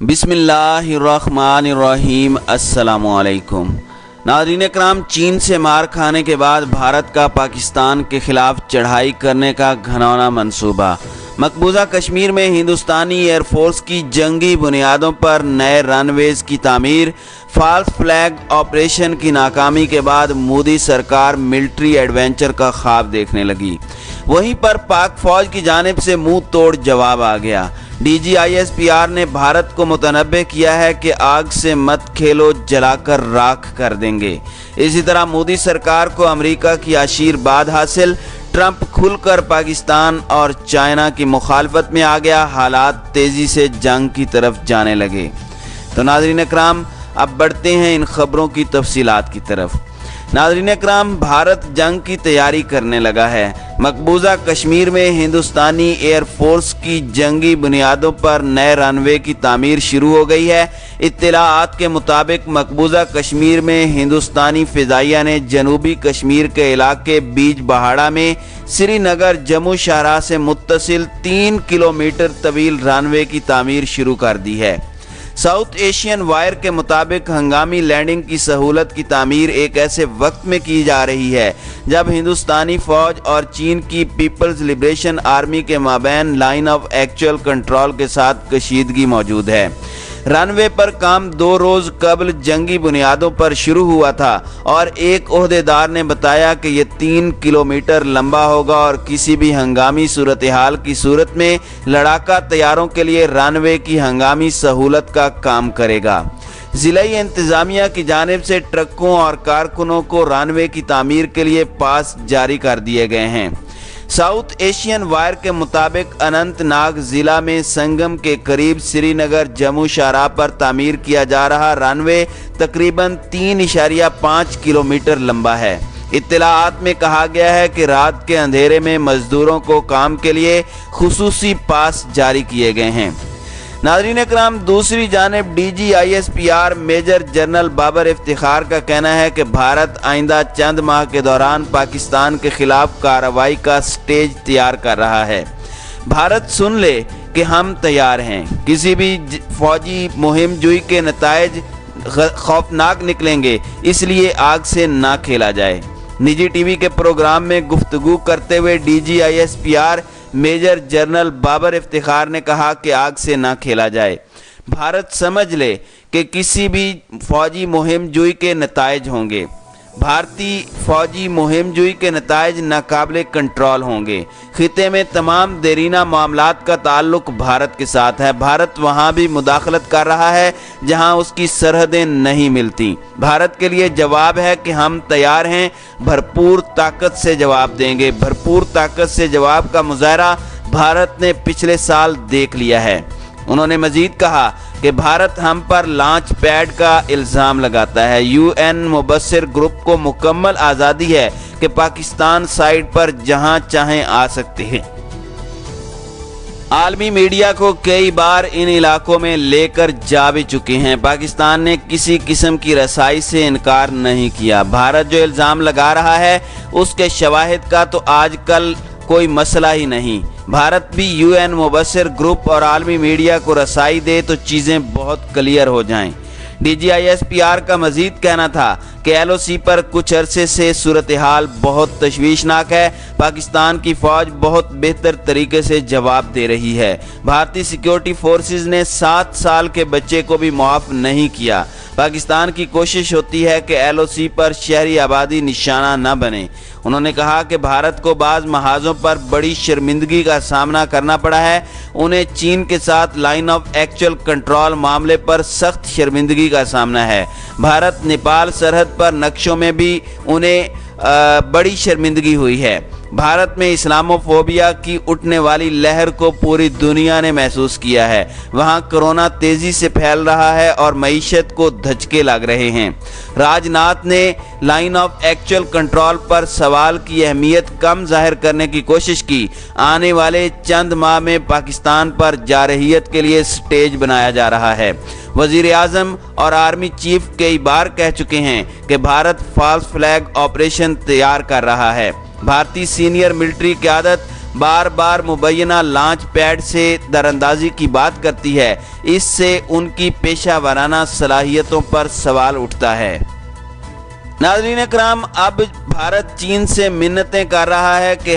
बिस्मिल्लाहिर्रहमानिर्रहीम। अस्सलाम वालेकुम। नाज़रीन कराम, चीन से मार खाने के बाद भारत का पाकिस्तान के खिलाफ चढ़ाई करने का घनौना मंसूबा। मकबूजा कश्मीर में हिंदुस्तानी एयरफोर्स की जंगी बुनियादों पर नए रनवेज की तामीर, फॉल्स फ्लैग ऑपरेशन की नाकामी के बाद मोदी सरकार मिलिट्री एडवेंचर का ख्वाब देखने लगी। वहीं पर पाक फौज की जानिब से मुंह तोड़ जवाब आ गया। DGISPR ने भारत को मुतनब्बे किया है कि आग से मत खेलो, जलाकर राख कर देंगे। इसी तरह मोदी सरकार को अमेरिका की आशीर्वाद हासिल। ट्रंप खुलकर पाकिस्तान और चाइना की मुखालफत में आ गया। हालात तेज़ी से जंग की तरफ जाने लगे। तो नाज़रीन इकराम, अब बढ़ते हैं इन खबरों की तफसीलात की तरफ। नाज़रीन इकराम, भारत जंग की तैयारी करने लगा है। मकबूजा कश्मीर में हिंदुस्तानी एयरफोर्स की जंगी बुनियादों पर नए रनवे की तामीर शुरू हो गई है। इत्तलाआत के मुताबिक मकबूजा कश्मीर में हिंदुस्तानी फ़िज़ाइया ने जनूबी कश्मीर के इलाके बीज बहाड़ा में श्रीनगर जम्मू शाहराह से मुत्तसिल 3 किलोमीटर तवील रनवे की तामीर शुरू कर दी है। साउथ एशियन वायर के मुताबिक हंगामी लैंडिंग की सहूलत की तामीर एक ऐसे वक्त में की जा रही है जब हिंदुस्तानी फौज और चीन की पीपल्स लिबरेशन आर्मी के माबैन लाइन ऑफ एक्चुअल कंट्रोल के साथ कशीदगी मौजूद है। रनवे पर काम 2 रोज़ कबल जंगी बुनियादों पर शुरू हुआ था और एक ओहदेदार ने बताया कि यह 3 किलोमीटर लंबा होगा और किसी भी हंगामी सूरत हाल की सूरत में लड़ाका तैयारों के लिए रनवे की हंगामी सहूलत का काम करेगा। ज़िलाई इंतज़ामिया की जानिब से ट्रकों और कारकुनों को रनवे की तामीर के लिए पास जारी कर दिए गए हैं। साउथ एशियन वायर के मुताबिक अनंतनाग ज़िला में संगम के करीब श्रीनगर जम्मू शाहराह पर तामीर किया जा रहा रनवे तकरीबन 3.5 किलोमीटर लंबा है। इत्तलाआत में कहा गया है कि रात के अंधेरे में मजदूरों को काम के लिए खुसूसी पास जारी किए गए हैं। नाज़रीन इकराम, दूसरी जानिब DGISPR major general Babar Iftikhar का कहना है कि भारत आइंदा चंद माह के दौरान पाकिस्तान के खिलाफ कार्रवाई का स्टेज तैयार कर रहा है। भारत सुन ले कि हम तैयार हैं। किसी भी फौजी मुहिम जुई के नतायज खौफनाक निकलेंगे, इसलिए आग से ना खेला जाए। निजी टीवी के प्रोग्राम में गुफ्तगू करते हुए DGISPR major general Babar Iftikhar ने कहा कि आग से ना खेला जाए। भारत समझ ले कि किसी भी फौजी मुहिम जुई के नतायज होंगे। भारतीय फौजी मुहिम जुई के नतायज नाकाबिले कंट्रोल होंगे। खिते में तमाम देरीना मामलात का ताल्लुक भारत के साथ है। भारत वहाँ भी मुदाखलत कर रहा है जहाँ उसकी सरहदें नहीं मिलती। भारत के लिए जवाब है कि हम तैयार हैं, भरपूर ताकत से जवाब देंगे। भरपूर ताकत से जवाब का मुजाहरा भारत ने पिछले साल देख लिया है। उन्होंने मजीद कहा कि भारत हम पर लॉन्च पैड का इल्ज़ाम लगाता है। UN मुबस्सिर ग्रुप को मुकम्मल आज़ादी है कि पाकिस्तान साइड पर जहां चाहें आ सकते हैं। आलमी मीडिया को कई बार इन इलाकों में लेकर जा भी चुके हैं। पाकिस्तान ने किसी किस्म की रसाई से इनकार नहीं किया। भारत जो इल्ज़ाम लगा रहा है उसके शवाहिद का तो आजकल कोई मसला ही नहीं। भारत भी UN मुबस्सिर ग्रुप और आलमी मीडिया को रसाई दे तो चीज़ें बहुत क्लियर हो जाएं। DGISPR का मजीद कहना था कि LOC पर कुछ अरसे से सूरत हाल बहुत तशवीशनाक है। पाकिस्तान की फ़ौज बहुत बेहतर तरीके से जवाब दे रही है। भारतीय सिक्योरिटी फोर्सेस ने 7 साल के बच्चे को भी मुआफ़ नहीं किया। पाकिस्तान की कोशिश होती है कि LOC पर शहरी आबादी निशाना न बने। उन्होंने कहा कि भारत को बाज़ महाज़ों पर बड़ी शर्मिंदगी का सामना करना पड़ा है। उन्हें चीन के साथ लाइन ऑफ एक्चुअल कंट्रोल मामले पर सख्त शर्मिंदगी का सामना है। भारत नेपाल सरहद पर नक्शों में भी उन्हें बड़ी शर्मिंदगी हुई है। भारत में इस्लामोफोबिया की उठने वाली लहर को पूरी दुनिया ने महसूस किया है। वहाँ कोरोना तेज़ी से फैल रहा है और मईशत को धचके लग रहे हैं। राजनाथ ने लाइन ऑफ एक्चुअल कंट्रोल पर सवाल की अहमियत कम जाहिर करने की कोशिश की। आने वाले चंद माह में पाकिस्तान पर जारहियत के लिए स्टेज बनाया जा रहा है। वज़ीर आज़म और आर्मी चीफ कई बार कह चुके हैं कि भारत फॉल्स फ्लैग ऑपरेशन तैयार कर रहा है। भारतीय सीनियर मिलिट्री क़यादत बार बार मुबैना लॉन्च पैड से दरांदाजी की बात करती है। इससे उनकी पेशा वाराना सलाहियतों पर सवाल उठता है। नाज़रीन इकराम, अब भारत चीन से मिन्नतें कर रहा है कि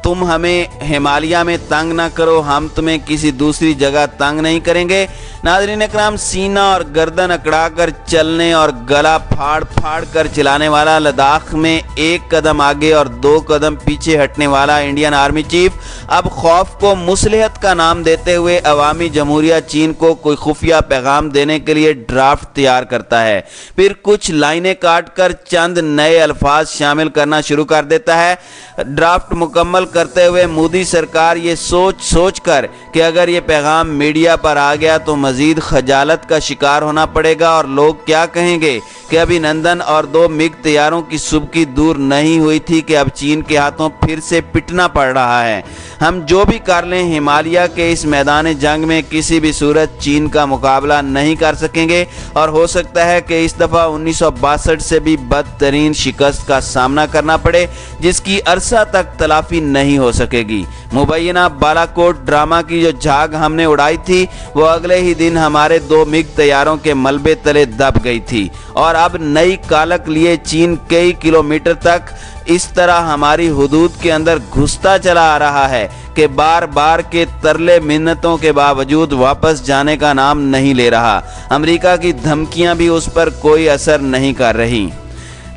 तुम हमें हिमालय में तंग ना करो, हम तुम्हें किसी दूसरी जगह तंग नहीं करेंगे। नाज़रीन इकराम, सीना और गर्दन अकड़ा कर चलने और गला फाड़ फाड़ कर चलाने वाला, लद्दाख में एक कदम आगे और 2 कदम पीछे हटने वाला इंडियन आर्मी चीफ अब खौफ को मुसलहत का नाम देते हुए अवामी जमहूरिया चीन को कोई खुफिया पैगाम देने के लिए ड्राफ्ट तैयार करता है, फिर कुछ लाइनें काट कर चंद नए अल्फाज शामिल करना शुरू कर देता है। ड्राफ्ट मुकम्मल करते हुए मोदी सरकार ये सोच कर कि अगर ये पैगाम मीडिया पर आ गया तो मजीद खजालत का शिकार होना पड़ेगा और लोग क्या कहेंगे कि अभिनंदन और 2 मिग तैयारों की सुबकी दूर नहीं हुई थी कि अब चीन के हाथों फिर से पिटना पड़ रहा है। हम जो भी कर लें, हिमालय के इस मैदान जंग में किसी भी सूरत चीन का मुकाबला नहीं कर सकेंगे और हो सकता है कि इस दफ़ा 1962 से भी बदतरीन शिकस्त का सामना करना पड़े, जिसकी अरसा तक तलाफी नहीं हो सकेगी। मुबैना बालाकोट ड्रामा की जो झाग हमने उड़ाई थी वो अगले ही दिन हमारे 2 मिग तैयारों के मलबे तले दब गई थी और अब नई कालक लिए चीन कई किलोमीटर तक इस तरह हमारी हुदूद के अंदर घुसता चला आ रहा है कि बार बार के तरले मिन्नतों के बावजूद वापस जाने का नाम नहीं ले रहा। अमेरिका की धमकियां भी उस पर कोई असर नहीं कर रही।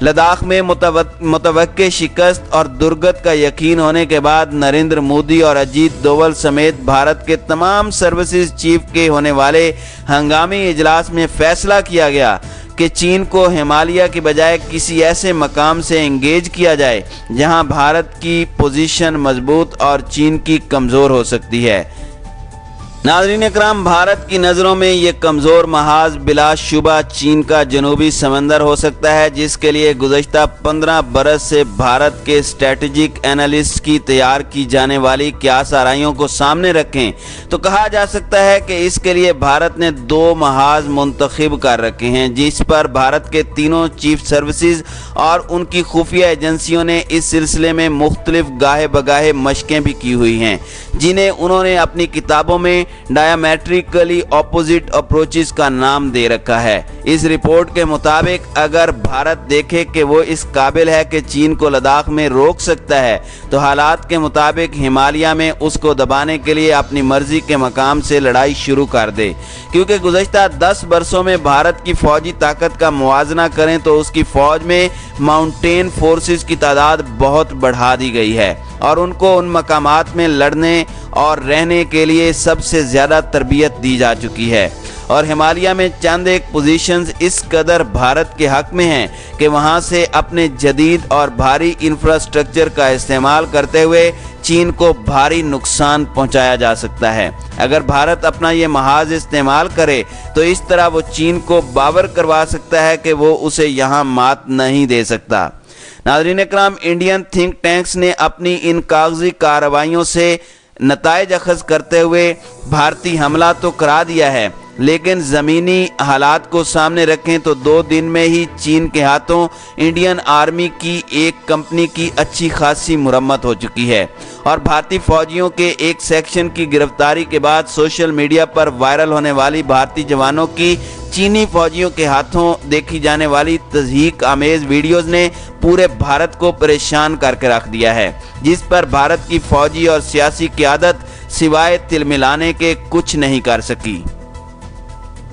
लद्दाख में मुतवक्के शिकस्त और दुर्गत का यकीन होने के बाद नरेंद्र मोदी और अजीत डोवल समेत भारत के तमाम सर्विसेज चीफ के होने वाले हंगामी इजलास में फैसला किया गया कि चीन को हिमालय की बजाय किसी ऐसे मकाम से एंगेज किया जाए जहां भारत की पोजीशन मजबूत और चीन की कमज़ोर हो सकती है। नाज़रीन इकराम, भारत की नज़रों में ये कमज़ोर महाज बिलाशुबा चीन का जनूबी समंदर हो सकता है, जिसके लिए गुज़श्ता 15 बरस से भारत के स्ट्रेटेजिक एनालिस्ट की तैयार की जाने वाली क़यास आराइयों को सामने रखें तो कहा जा सकता है कि इसके लिए भारत ने 2 महाज मुंतखब कर रखे हैं, जिस पर भारत के तीनों चीफ सर्विसेज और उनकी खुफिया एजेंसियों ने इस सिलसिले में मुख्तलिफ गाहे बगाहे मशकें भी की हुई हैं, जिन्हें उन्होंने अपनी किताबों में डायमेट्रिकली ऑपोजिट अप्रोचेस का नाम दे रखा है। इस रिपोर्ट के मुताबिक अगर भारत देखे कि वो इस काबिल है कि चीन को लद्दाख में रोक सकता है तो हालात के मुताबिक हिमालय में उसको दबाने के लिए अपनी मर्जी के मकाम से लड़ाई शुरू कर दे, क्योंकि गुज़श्ता 10 बरसों में भारत की फौजी ताकत का मुआवजा करें तो उसकी फौज में माउंटेन फोर्सेस की तादाद बहुत बढ़ा दी गई है और उनको उन मकामात में लड़ने और रहने के लिए सबसे ज़्यादा तरबियत दी जा चुकी है और हिमालय में चंद एक पोजीशंस इस कदर भारत के हक में हैं कि वहां से अपने जदीद और भारी इंफ्रास्ट्रक्चर का इस्तेमाल करते हुए चीन को भारी नुकसान पहुंचाया जा सकता है। अगर भारत अपना ये महाज इस्तेमाल करे तो इस तरह वो चीन को बावर करवा सकता है कि वो उसे यहाँ मात नहीं दे सकता। नाज़रीन इकराम, इंडियन थिंक टैंक्स ने अपनी इन कागजी कार्रवाइयों से नताइज अखज़ करते हुए भारतीय हमला तो करा दिया है, लेकिन ज़मीनी हालात को सामने रखें तो 2 दिन में ही चीन के हाथों इंडियन आर्मी की एक कंपनी की अच्छी खासी मुरम्मत हो चुकी है और भारतीय फौजियों के एक सेक्शन की गिरफ्तारी के बाद सोशल मीडिया पर वायरल होने वाली भारतीय जवानों की चीनी फौजियों के हाथों देखी जाने वाली तज़हीक आमेज वीडियोस ने पूरे भारत को परेशान करके रख दिया है, जिस पर भारत की फौजी और सियासी क़यादत सिवाय तिलमिलाने के कुछ नहीं कर सकी।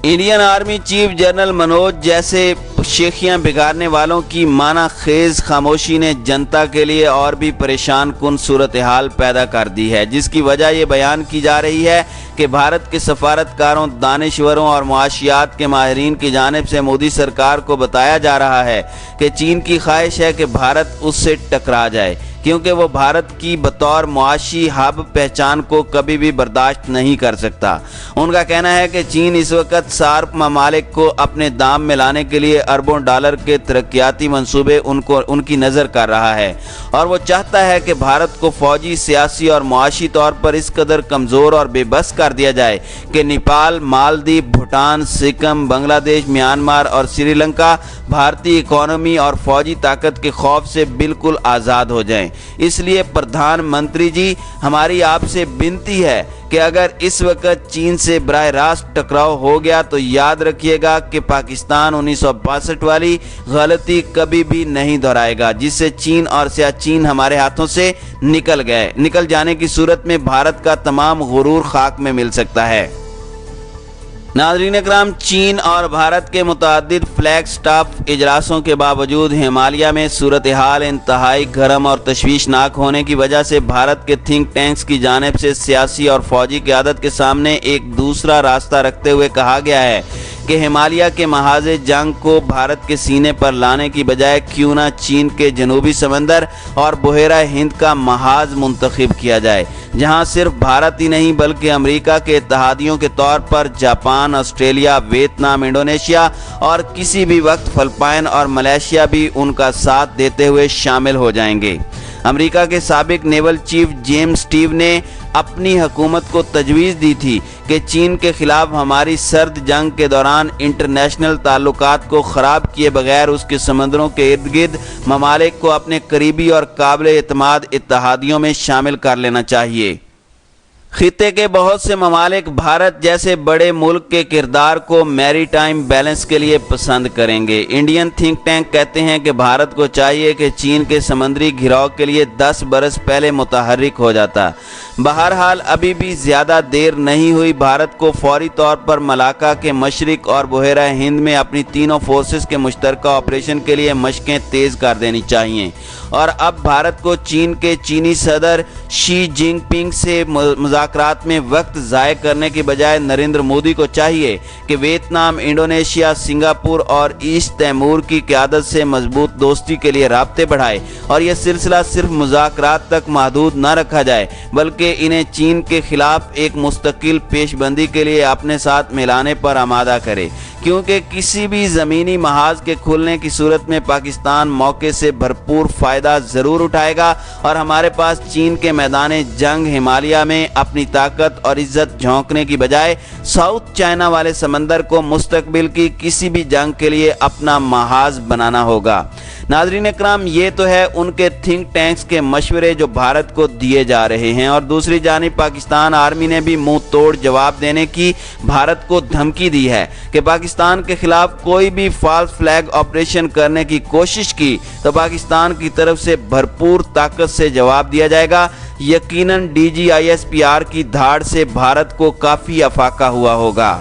Indian army chief general Manoj जैसे शेखियां बिगाड़ने वालों की माना खेज खामोशी ने जनता के लिए और भी परेशान कुन सूरत हाल पैदा कर दी है, जिसकी वजह ये बयान की जा रही है कि भारत के सफारतकारों, दानिश्वरों और मुआशियात के माहिरीन की जानिब से मोदी सरकार को बताया जा रहा है कि चीन की ख्वाहिश है कि भारत उससे टकरा जाए, क्योंकि वो भारत की बतौर मुआशी हब पहचान को कभी भी बर्दाश्त नहीं कर सकता। उनका कहना है कि चीन इस वक्त सार्क ममालिक को अपने दाम में लाने के लिए अरबों डॉलर के तरक्याती मंसूबे उनकी नज़र कर रहा है और वो चाहता है कि भारत को फौजी, सियासी और मुआशी तौर पर इस कदर कमज़ोर और बेबस कर दिया जाए कि नेपाल, मालदीव, भूटान, सिक्किम, बांग्लादेश, म्यांमार और श्रीलंका भारतीय इकोनॉमी और फौजी ताकत के खौफ से बिल्कुल आज़ाद हो जाएं اس لیے پردھان منتری جی، ہماری آپ سے بنتی ہے کہ اگر اس وقت چین سے براہ راست ٹکراؤ ہو گیا تو یاد رکھیے گا کہ پاکستان 1962 والی غلطی کبھی بھی نہیں دہرائے گا، جس سے چین اور سیاچین ہمارے ہاتھوں سے نکل جانے کی صورت میں بھارت کا تمام غرور خاک میں مل سکتا ہے۔ ناظرین اکرام، چین اور بھارت کے متعدد فلیگ سٹاف اجلاسوں کے باوجود ہمالیہ میں صورتحال انتہائی گرم اور تشویشناک ہونے کی وجہ سے بھارت کے تھنک ٹینکس کی جانب سے سیاسی اور فوجی قیادت کے سامنے ایک دوسرا راستہ رکھتے ہوئے کہا گیا ہے کہ ہمالیہ کے محاذ جنگ کو بھارت کے سینے پر لانے کی بجائے کیوں نہ چین کے جنوبی سمندر اور بحیرہ ہند کا محاذ منتخب کیا جائے، جہاں صرف بھارت ہی نہیں بلکہ امریکہ کے اتحادیوں کے طور پر جاپان، آسٹریلیا، ویتنام، انڈونیشیا اور کسی بھی وقت فلپائن اور ملائیشیا بھی ان کا ساتھ دیتے ہوئے شامل ہو جائیں گے۔ امریکہ کے سابق نیول چیف جیمز اسٹیو نے اپنی حکومت کو تجویز دی تھی کہ چین کے خلاف ہماری سرد جنگ کے دوران انٹرنیشنل تعلقات کو خراب کیے بغیر اس کے سمندروں کے ارد گرد ممالک کو اپنے قریبی اور قابل اعتماد اتحادیوں میں شامل کر لینا چاہیے۔ خطے کے بہت سے ممالک بھارت جیسے بڑے ملک کے کردار کو میری ٹائم بیلنس کے لیے پسند کریں گے۔ انڈین تھنک ٹینک کہتے ہیں کہ بھارت کو چاہیے کہ چین کے سمندری گھراؤ کے لیے 10 برس پہلے متحرک ہو جاتا۔ بہرحال ابھی بھی زیادہ دیر نہیں ہوئی، بھارت کو فوری طور پر ملاکا کے مشرق اور بحیرہ ہند میں اپنی تینوں فورسز کے مشترکہ آپریشن کے لیے مشقیں تیز کر دینی چاہیے، اور اب بھارت کو چین کے چینی صدر شی جن پنگ سے مذاکرات میں وقت ضائع کرنے کی بجائے نریندر مودی کو چاہیے کہ ویتنام، انڈونیشیا، سنگاپور اور ایسٹ تیمور کی قیادت سے مضبوط دوستی کے لیے رابطے بڑھائے، اور یہ سلسلہ صرف مذاکرات تک محدود نہ رکھا جائے بلکہ انہیں چین کے خلاف ایک مستقل پیش بندی کے لیے اپنے ساتھ ملانے پر آمادہ کرے، کیونکہ کسی بھی زمینی محاذ کے کھلنے کی صورت میں پاکستان موقع سے بھرپور فائدہ ضرور اٹھائے گا، اور ہمارے پاس چین کے میدان جنگ ہمالیہ میں اپنی طاقت اور عزت جھونکنے کی بجائے ساؤتھ چائنا والے سمندر کو مستقبل کی کسی بھی جنگ کے لیے اپنا محاذ بنانا ہوگا۔ ناظرین اکرام، یہ تو ہے ان کے تھنک ٹینکس کے مشورے جو بھارت کو دیے جا رہے ہیں، اور دوسری جانب پاکستان آرمی نے بھی منہ توڑ جواب دینے کی بھارت کو دھمکی دی ہے کہ پاکستان کے خلاف کوئی بھی فالس فلیگ آپریشن کرنے کی کوشش کی تو پاکستان کی طرف سے بھرپور طاقت سے جواب دیا جائے گا۔ یقیناً DGISPR کی دھاڑ سے بھارت کو کافی افاقہ ہوا ہوگا۔